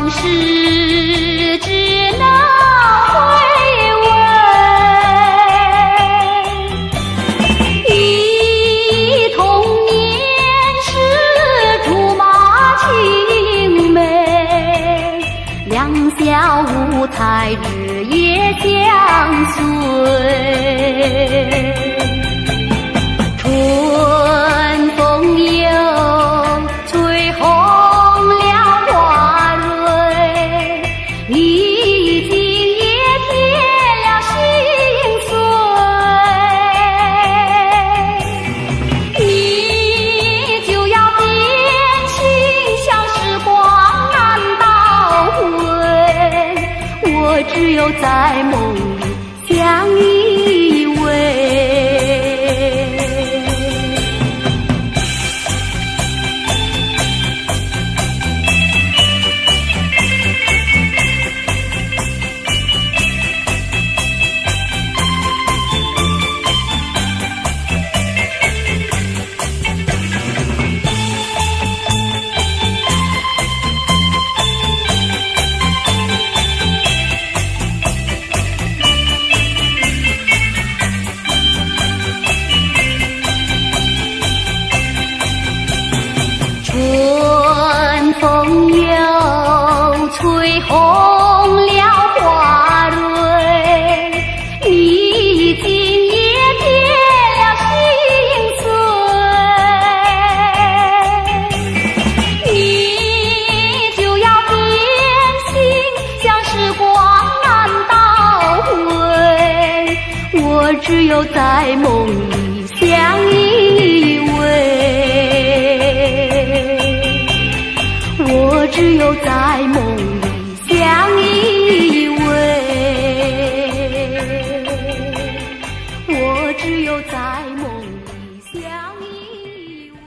往事只能回味，忆童年时竹马青梅，两小无猜日夜相随。春风又吹红了花蕊，已经也添了心碎。你就要变心，像时光难倒回，我只有在梦里相依偎。春风又吹红了花蕊，你已经也添了心碎。你就要变心，像时光难倒回，我只有在梦里相依偎。我只有在梦里相依偎，我只有在梦里相依偎。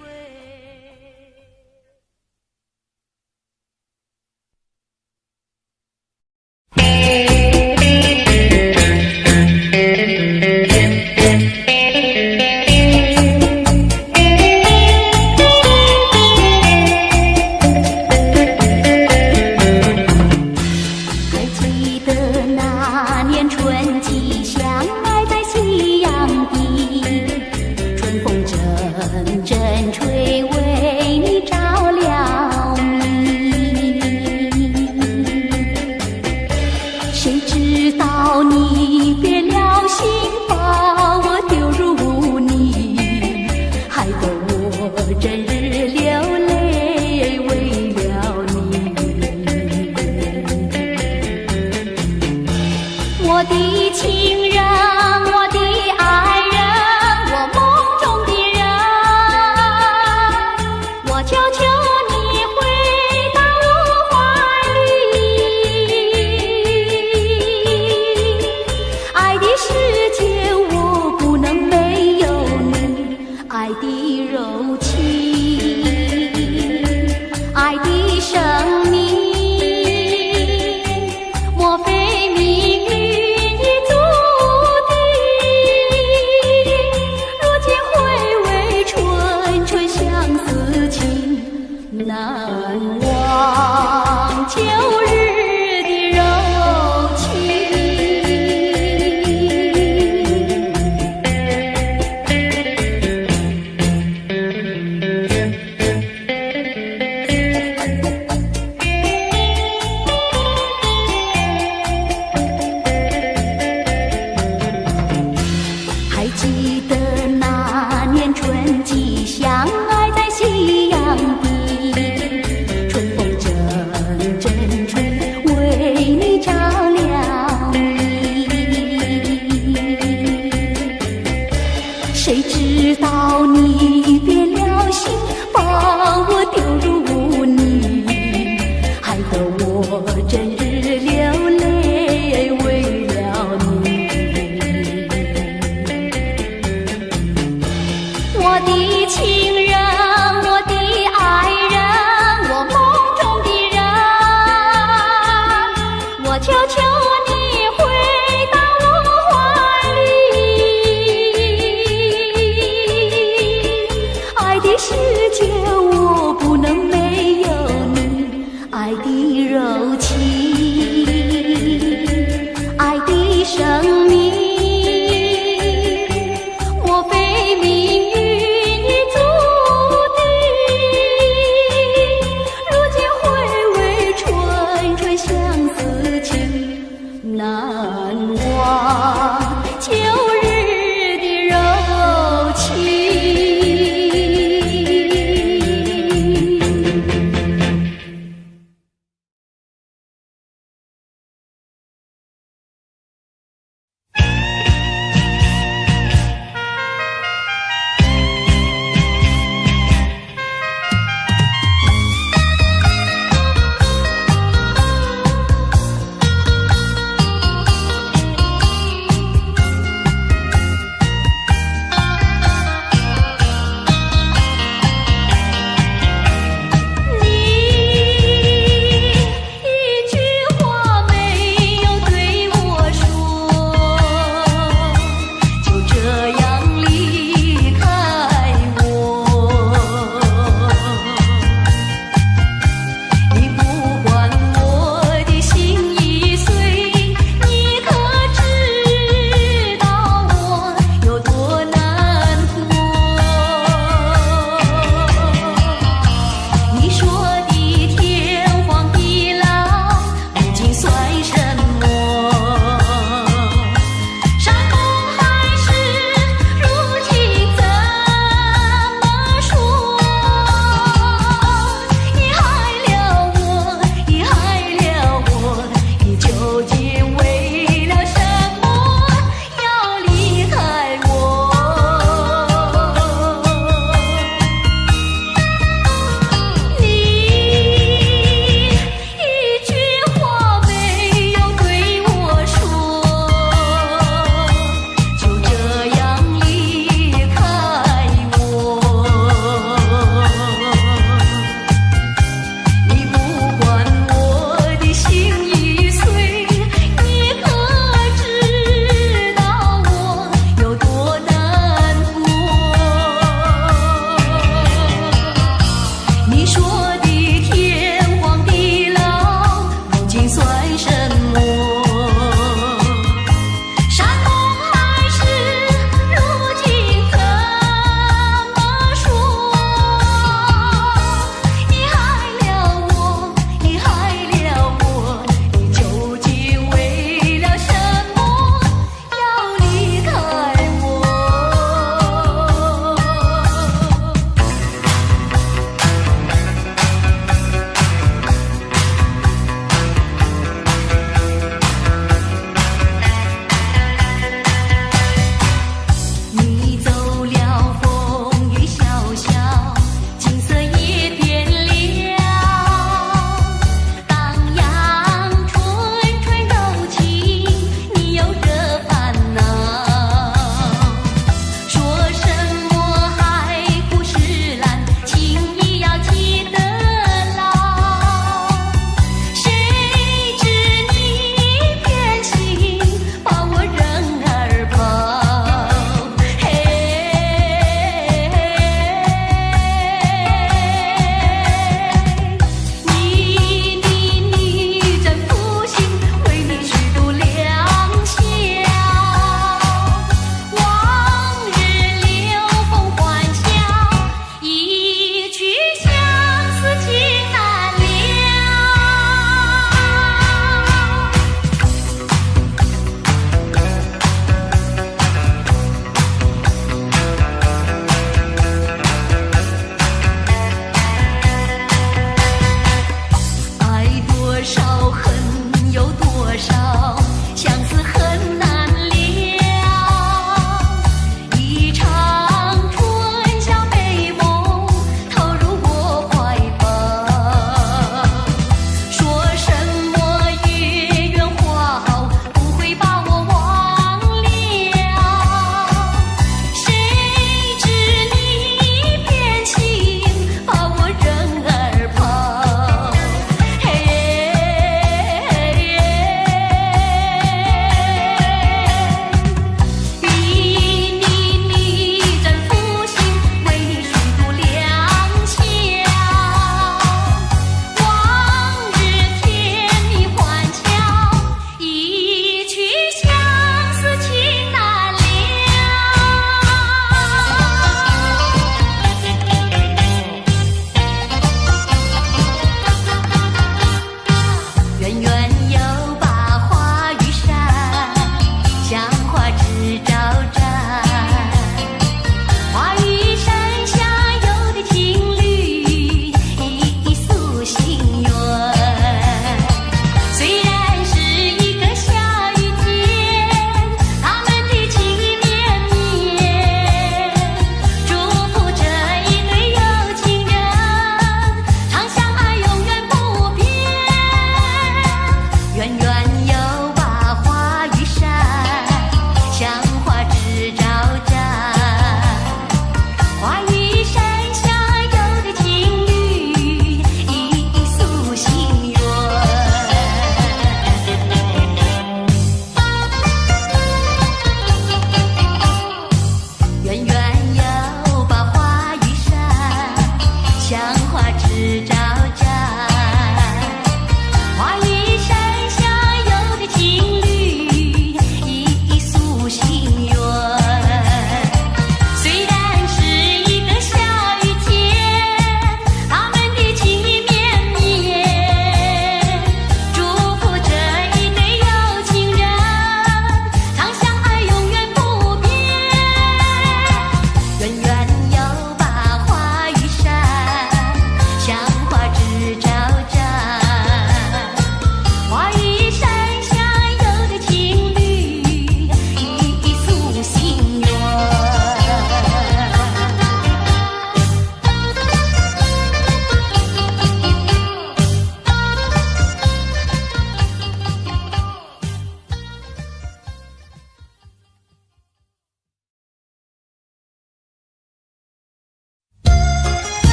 我的情人，我的爱人，我梦中的人，我求求你回到我怀里。爱的世界我不能没有你，爱的柔情，爱的生命，莫非命运难忘旧日的柔情。还记得那年春季相爱在夕阳底，谁知道你变了心，把我丢入污泥，害得我整日流泪为了你。我的情人，我的爱人，我梦中的人，我求求你回到我怀里。爱的世界我不能没有你，爱的柔情。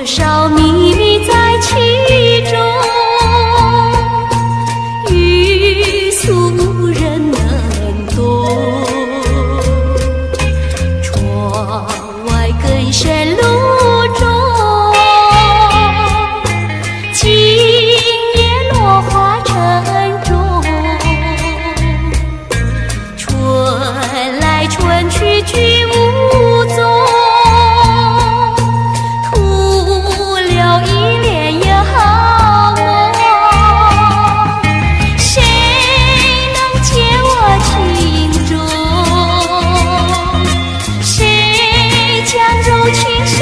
少秘密在其中，欲诉无人能懂。窗外更深路中，今夜落花沉重。春来春去去无踪，徒留一帘幽梦。谁能解我情衷？谁将柔情深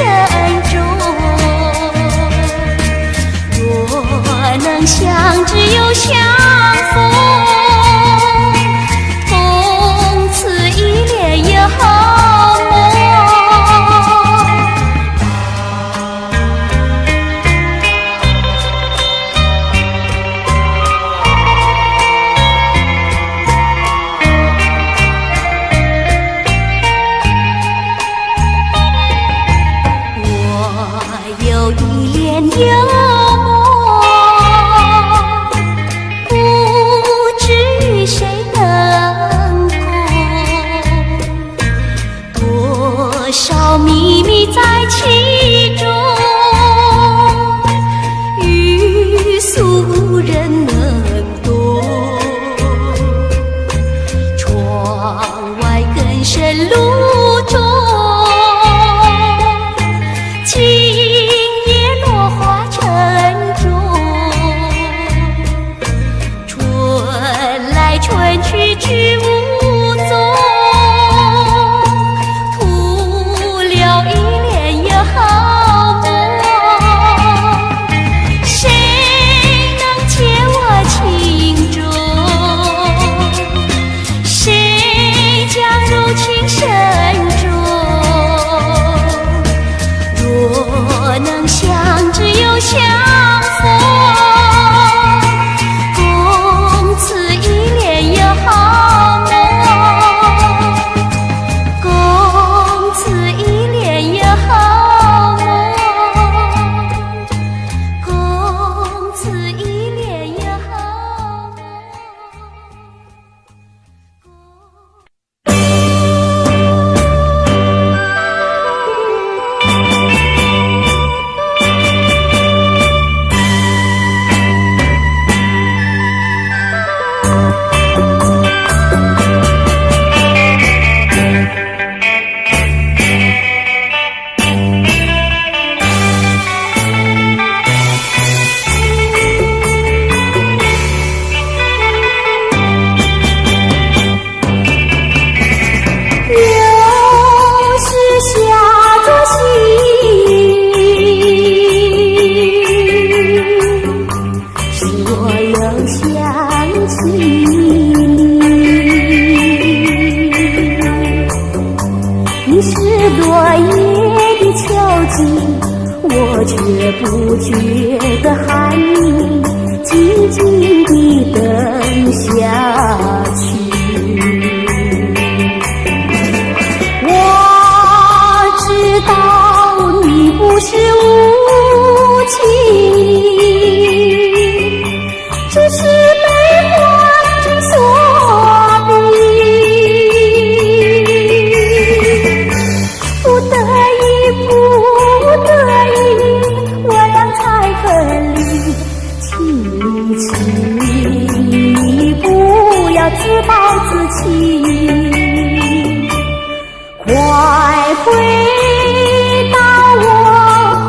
重？若能相知又相逢，从此一帘幽梦。我有一帘幽梦，不知与谁能共，多少秘密在其中，欲诉无人能懂。窗外更深路中，今夜落花沉重。春来春去去无踪，徒留一帘幽梦。谁能解我情衷？谁将柔情深重？若能相知又相逢，共此一帘幽梦，共此一帘幽梦，共此一帘幽梦。又是下着雪，使我又想起你。你是落叶的秋景，我却不觉得寒意，静静地等下去。我知道你不是无情，只是被环境所逼，不得已，不得已，我俩才分离。请你不要自暴自弃，快回到我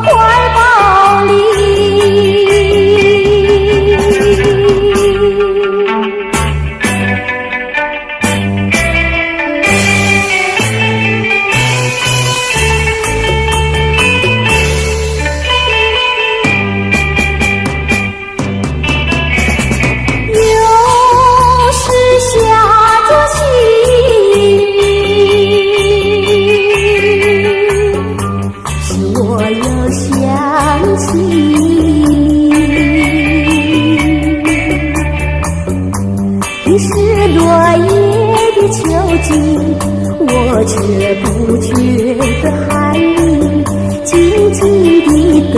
怀抱里。又是下着雪，我却不觉得寒意，静静地等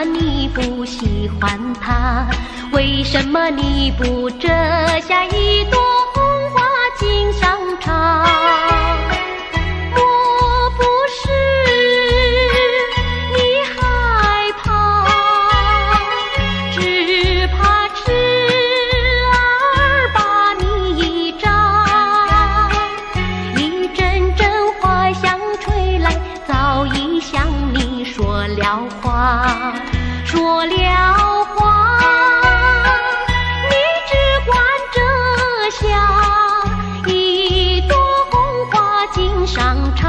么你不喜欢他？为什么你不折下一朵红花锦上插？莫不是你害怕，只怕痴儿把你扎。一阵阵花香吹来，早已向你说了话，说了话。你只管折下一朵红花锦上插。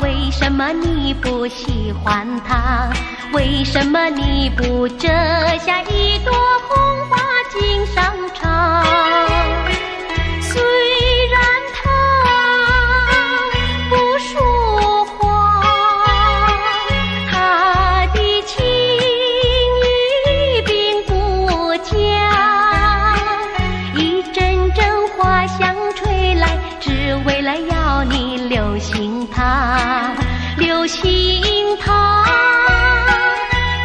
为什么你不喜欢它？为什么你不折下一朵红花锦上插？虽然它不说话，它的情意并不假。一阵阵花香吹来，只为了要你留心它，留心它。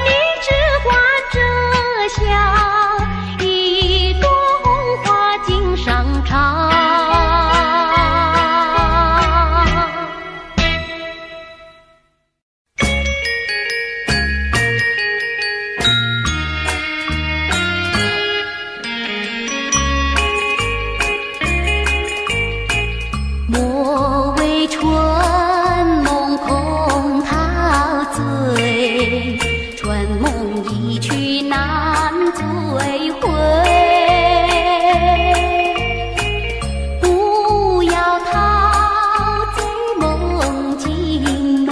你只管折下一朵红花锦上插。莫为春梦空陶醉，春梦一去难追回。不要陶醉梦境美，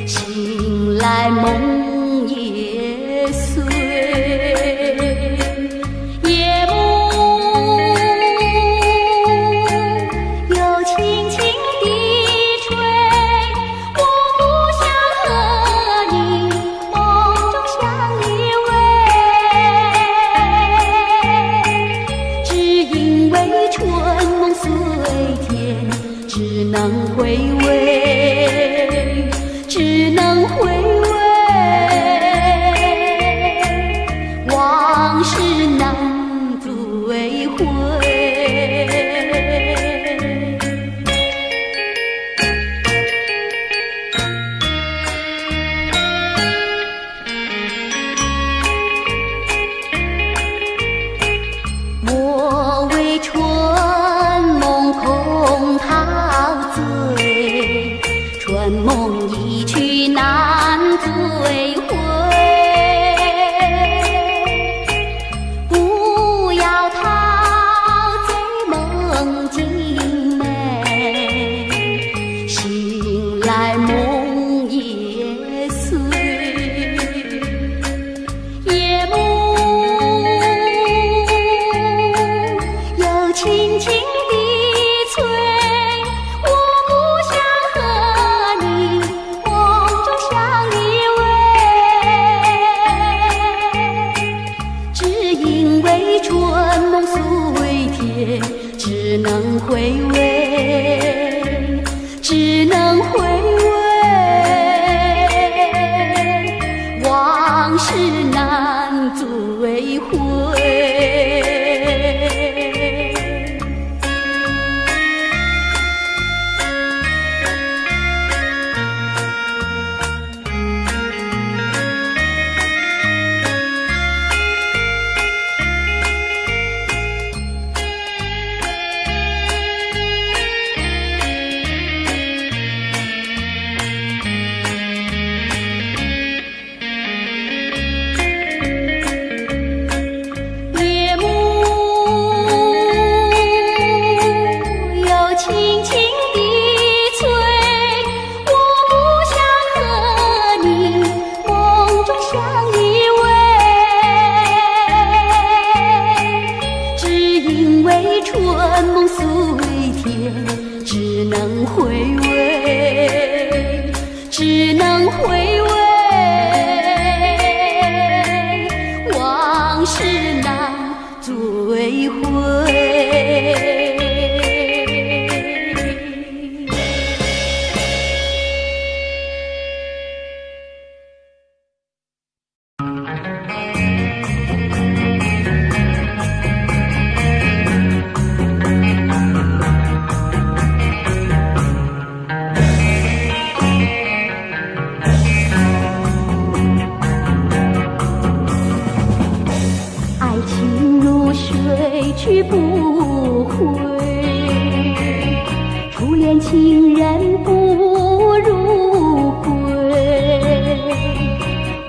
醒来梦也碎。夜幕又轻轻地吹，我不想和你梦中相依偎，只因为春梦虽甜，只能回味，只能回味。往事难追回。莫为春梦空陶醉，春梦一去难追回。不要陶醉梦境美，醒来梦也碎。夜幕又轻轻地吹，我不想和你梦中相依偎，只因为春梦虽甜，只能回味，只能回味。往事难追回。去不回。初恋情人不如归，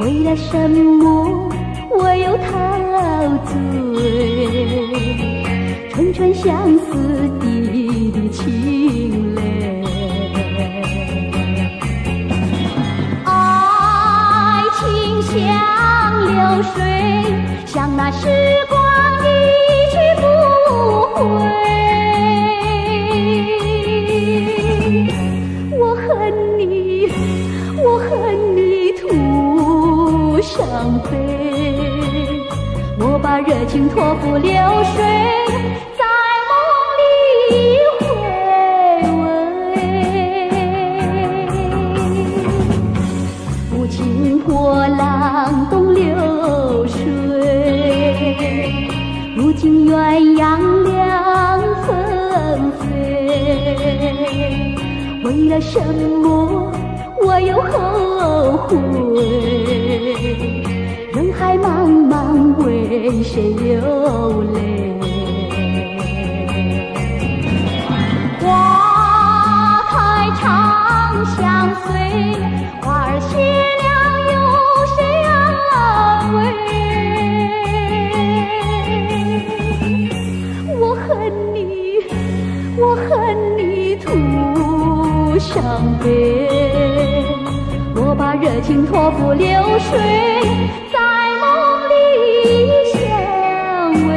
为了什么我又陶醉？纯纯相思的情泪，爱情像流水，像那时光一去不回。我恨你，我恨你徒伤悲，我把热情托付流水，在梦里回味。无情波浪东流水，如今鸳鸯两纷飞。为了什么我又后悔？人海茫茫，为谁流泪？花开长相随，花儿谢了有谁安慰？我恨你，我恨你徒伤悲，我把热情托付流水，在梦里相偎。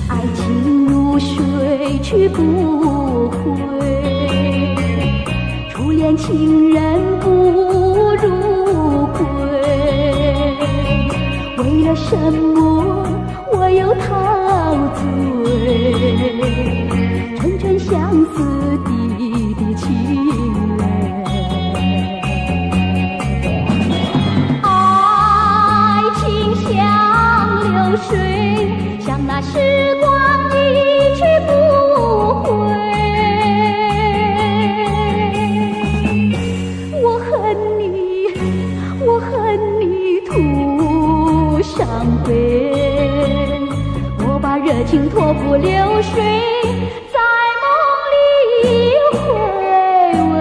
爱情如水去不回，初恋情人不如归。为了什么我又陶醉？纯纯相思的情泪，爱情像流水，像那时光一去不回。我恨你，我恨你徒伤悲，我把热情托付流水，在梦里回味。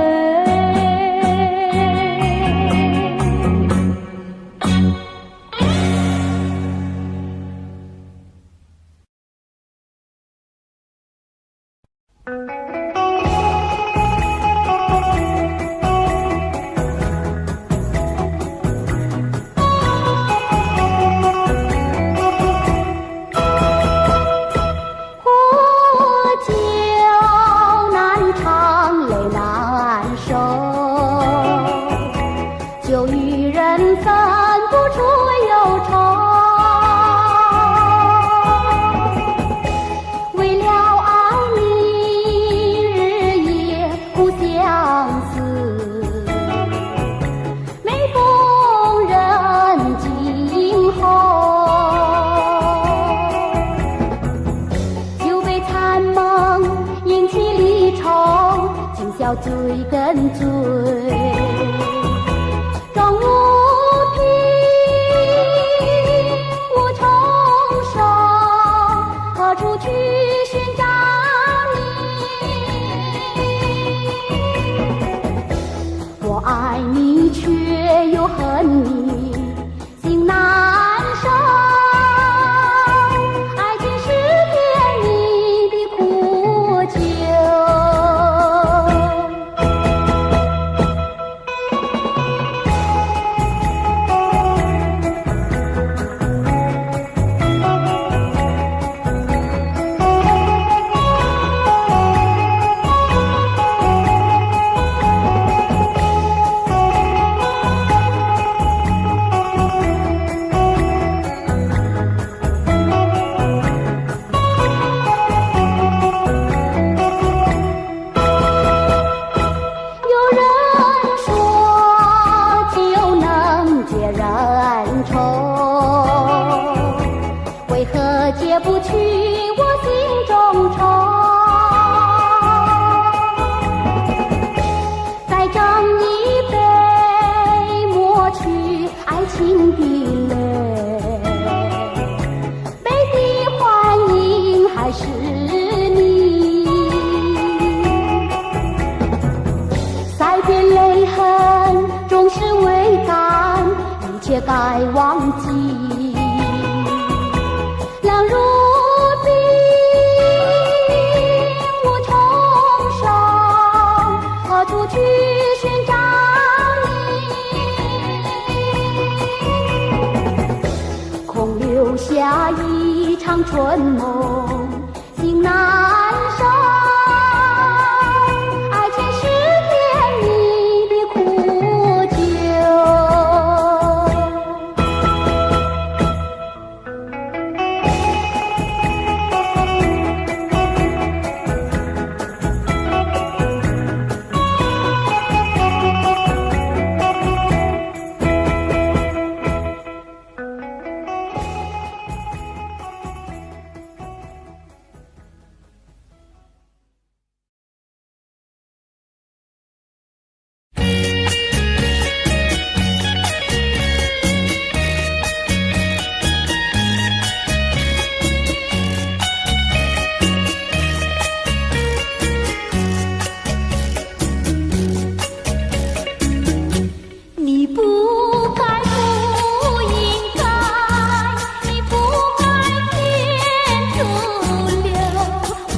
就与人分不出忧愁，为了爱你日夜苦相思，每逢人静候，酒杯残梦引起离愁，今宵醉更醉。装无凭，无从手，何处去寻找你？我爱你，却又恨你，心难受。爱情是甜蜜的苦酒。却该忘记。两如冰，无从上，何处去寻找你？空留下一场春梦，心难收。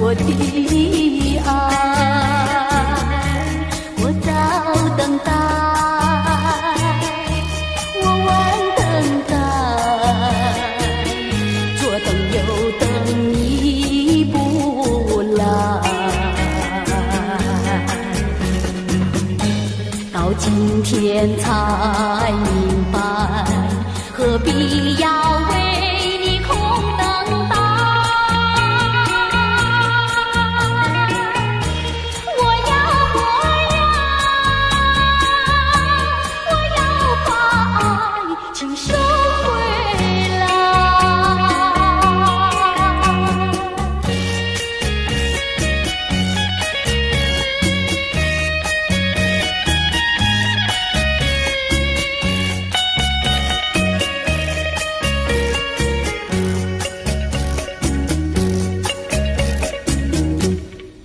我的爱，我早等待，我晚等待，左等右等你不来，到今天才明白，何必要为你空等待。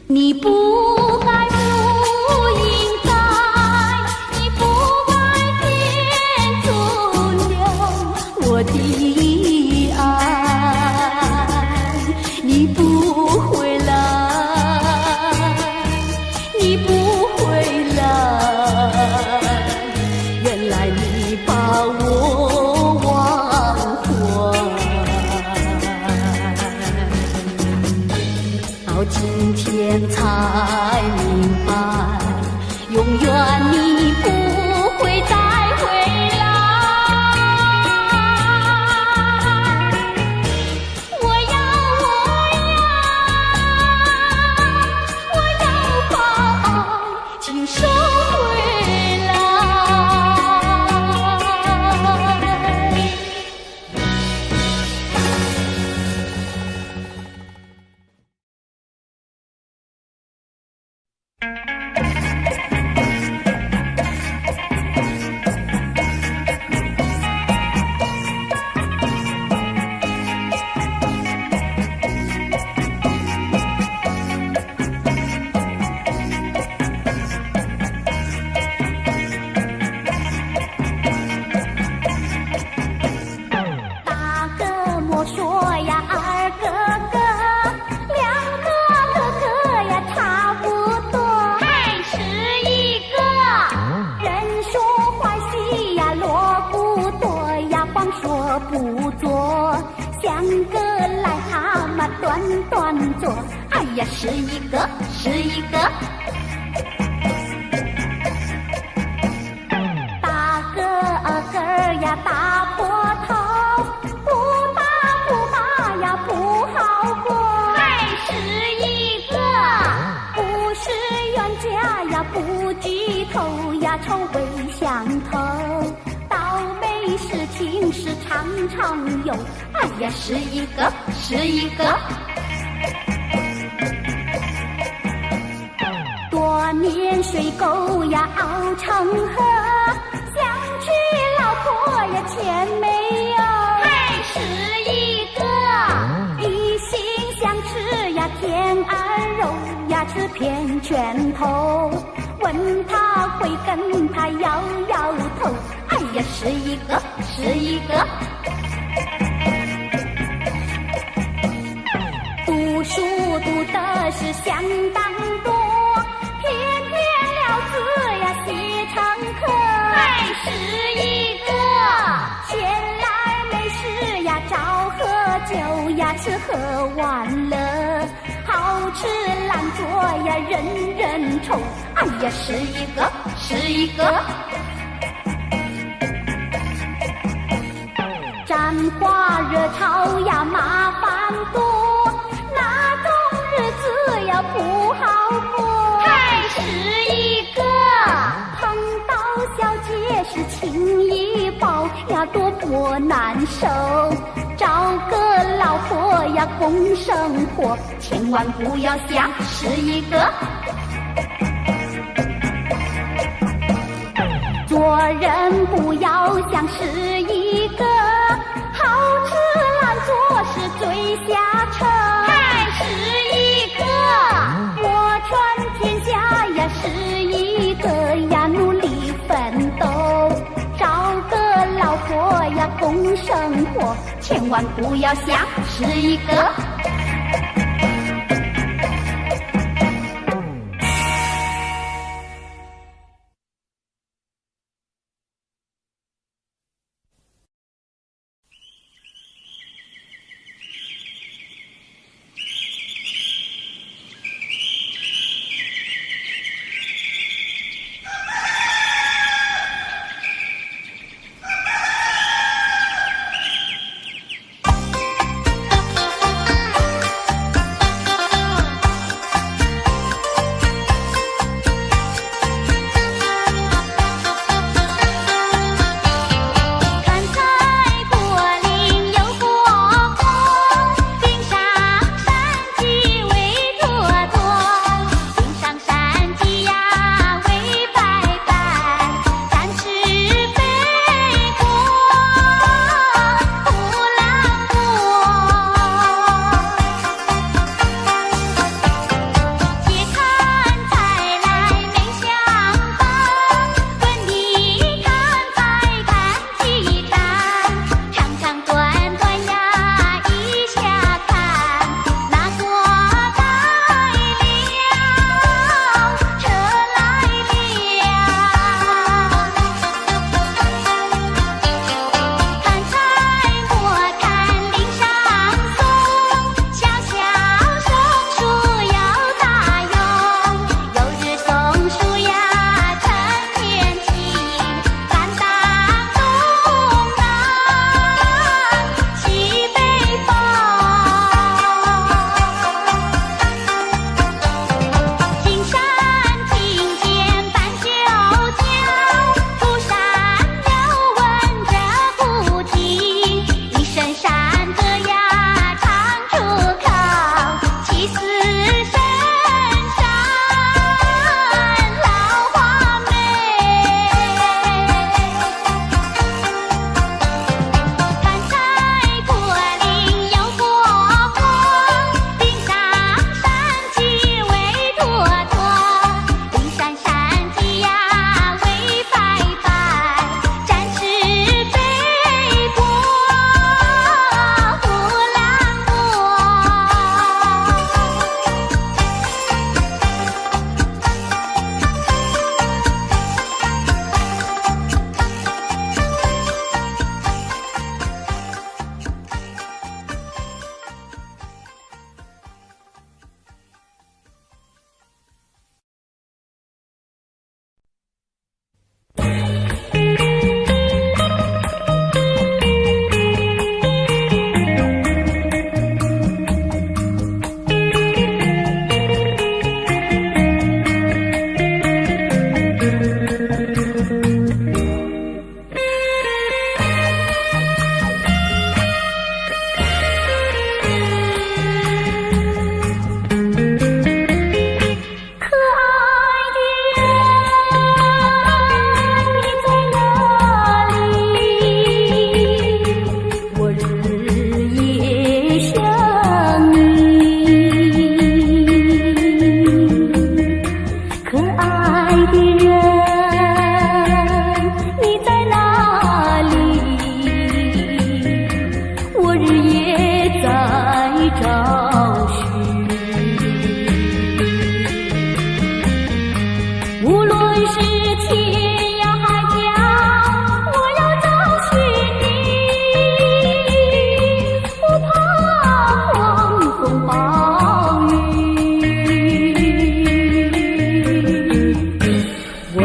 你不该，不应该，你不该天阻留我的爱，你不回来，你不回来，原来你把我忘怀。到今天才明白，永远你不会再回来。我要把爱请收回来。不做，像个癞蛤蟆短短做，哎呀，是一个是一个。大个个呀大坡头，不大不大呀不好过，还是一个。不是冤家呀不聚头呀，臭味相投。事情是常常有，哎呀，是一个是一个。多年水沟呀熬成河，想娶老婆呀钱没有，还是一个。一心想吃呀天鹅肉呀，吃遍拳头，问他会跟他摇摇头。呀，是一个，是一个。读书读的是相当多，偏偏了字呀写成课，还是一个。闲来没事呀找喝酒呀，吃喝玩乐，好吃懒做呀人人愁。哎呀，是一个，是一个。沾花惹草呀麻烦多，那种日子呀不好过。还是一个。碰到小姐是情谊抱呀，多么难受。找个老婆呀共生活，千万不要想是一个。做人不要想是一个，好吃懒做是最下乘。还是一个。我传天下呀是一个呀，努力奋斗，找个老婆呀共生活，千万不要想是一个。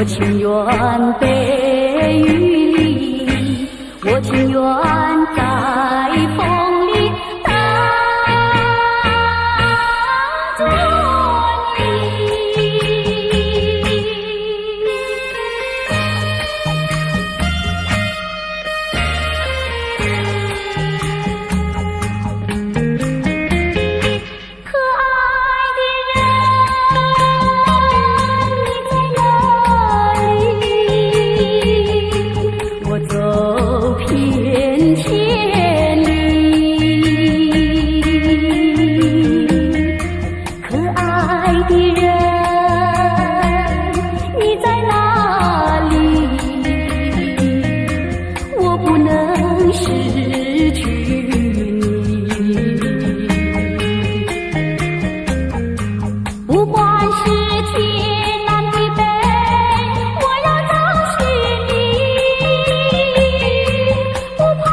我情愿被雨淋，我情愿在风里等着你。可爱的人，你在哪里？我走遍千里。可爱的人，你在哪里？我不能失去你。不管是天南地北，我要找寻你，不怕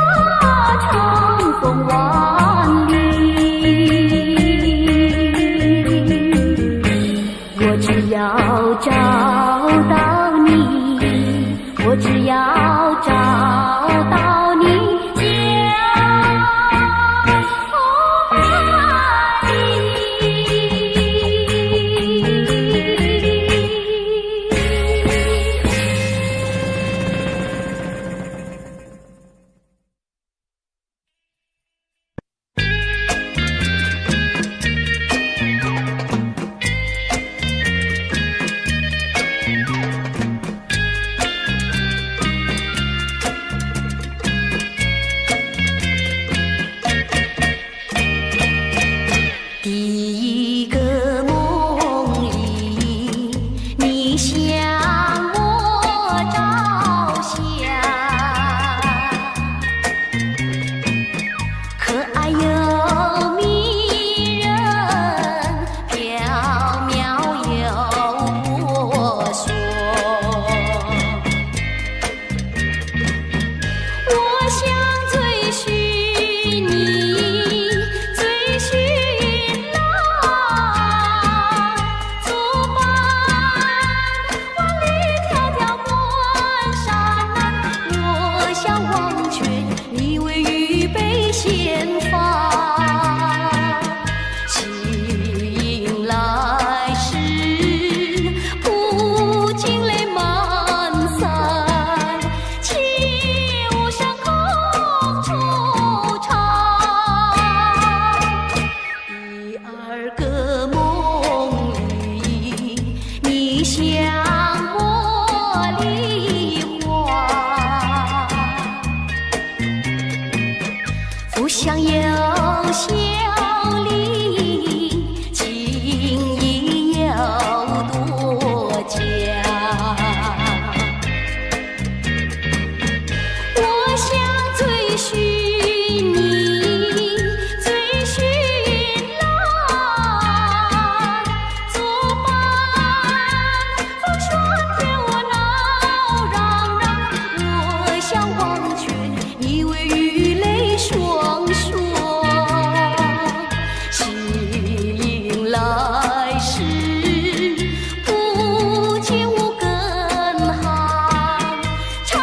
长风万里。我只要找到你，我只要找到你，第一个梦里，你向我照相，可爱又迷人，缥缈又婆娑。我想追寻你，追寻相有笑里，情谊有多佳。我想追寻你，追寻来作伴。风霜天我闹嚷嚷，我想忘却你为雨泪双双。醒来时，不见无根寒，长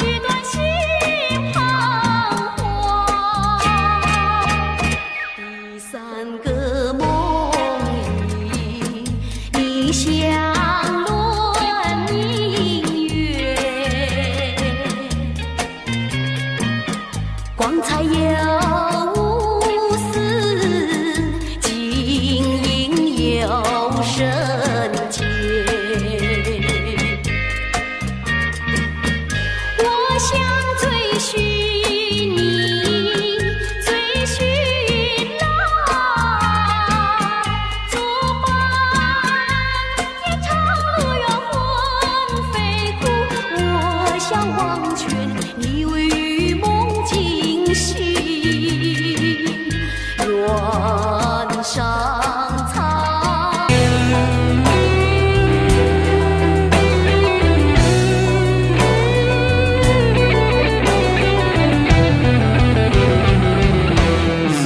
雨断心彷徨。第三个梦里，你相论明月，光彩有无私，晶莹有圣洁。我想追寻你，追寻来作伴。天长路远魂飞苦，我想忘却你为与梦惊醒。原上苍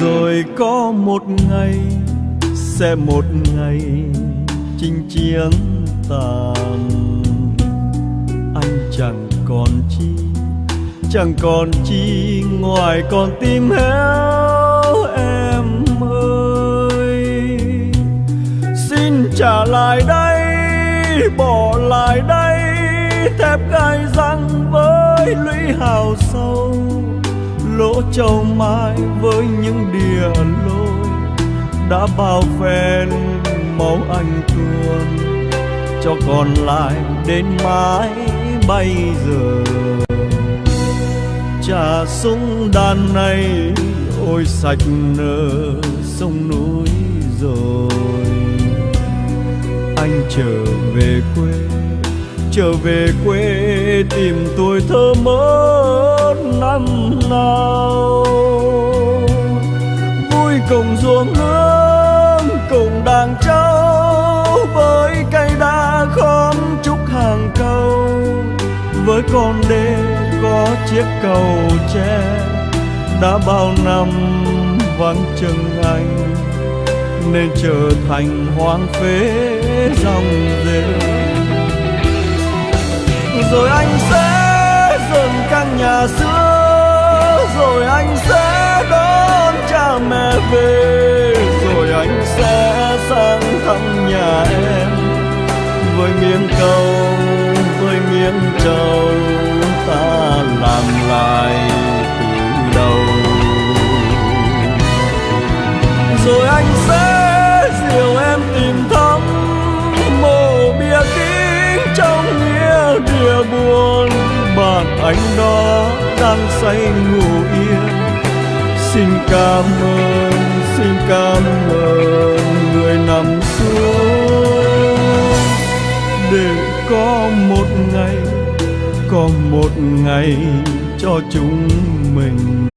，rồi có một ngày sẽ một ngày chinh chiến tàn chẳng còn chi, chẳng còn chi ngoài con tim héo em ơi. Xin trả lại đây, bỏ lại đây thép gai răng với lũy hào sâu, lỗ châu mai với những đìa lôi đã bao phen máu anh tuôn, cho còn lại đến mãi bây giờ. Trà súng đàn này ôi sạch nở sông núi rồi. Anh trở về quê, trở về quê tìm tuổi thơ mất năm nào. Vui cùng ruộng hương, cùng đàn trâu, với cây đa khóm trúc hàng câu, với con đê có chiếc cầu tre đã bao năm vắng chân anh, nên trở thành hoang phế dòng rêu. Rồi anh sẽ dựng căn nhà xưa, rồi anh sẽ đón cha mẹ về, rồi anh sẽ sang thăm nhà em với miếng câu, với miếng trầu ta làm lại từ đầu. Rồi anh sẽ dìu em tìm thăm mộ bia kính trong nghĩa địa buồn, bạn anh đó đang say ngủ yên. Xin cảm ơn người nằm xuống, để có một ngày cho chúng mình.